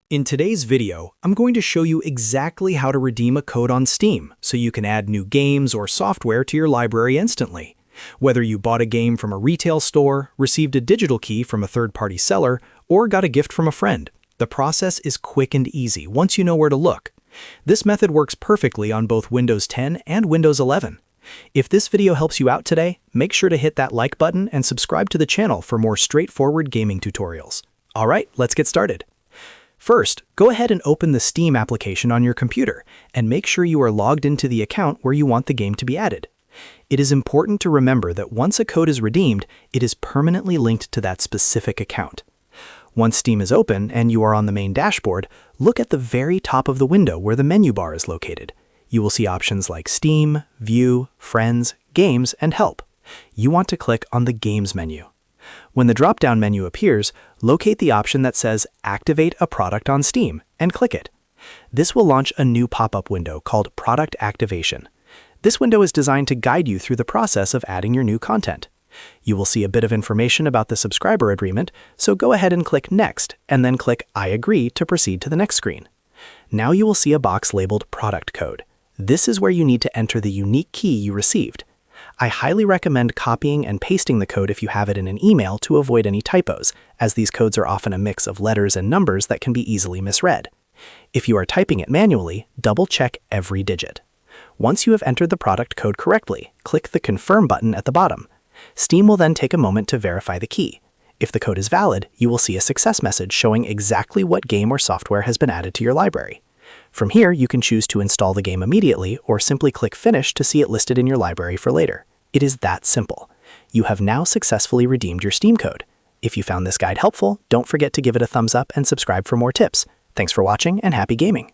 In today's video, I'm going to show you exactly how to redeem a code on Steam so you can add new games or software to your library instantly. Whether you bought a game from a retail store, received a digital key from a third-party seller, or got a gift from a friend, the process is quick and easy once you know where to look. This method works perfectly on both Windows 10 and Windows 11. If this video helps you out today, make sure to hit that like button and subscribe to the channel for more straightforward gaming tutorials. Alright, let's get started. First, go ahead and open the Steam application on your computer and make sure you are logged into the account where you want the game to be added. It is important to remember that once a code is redeemed, it is permanently linked to that specific account. Once Steam is open and you are on the main dashboard, look at the very top of the window where the menu bar is located. You will see options like Steam, View, Friends, Games, and Help. You want to click on the Games menu. When the drop-down menu appears, locate the option that says Activate a product on Steam and click it. This will launch a new pop-up window called Product Activation. This window is designed to guide you through the process of adding your new content. You will see a bit of information about the subscriber agreement, so go ahead and click Next, and then click I agree to proceed to the next screen. Now you will see a box labeled Product Code. This is where you need to enter the unique key you received. I highly recommend copying and pasting the code if you have it in an email to avoid any typos, as these codes are often a mix of letters and numbers that can be easily misread. If you are typing it manually, double-check every digit. Once you have entered the product code correctly, click the Confirm button at the bottom. Steam will then take a moment to verify the key. If the code is valid, you will see a success message showing exactly what game or software has been added to your library. From here, you can choose to install the game immediately or simply click Finish to see it listed in your library for later. It is that simple. You have now successfully redeemed your Steam code. If you found this guide helpful, don't forget to give it a thumbs up and subscribe for more tips. Thanks for watching and happy gaming!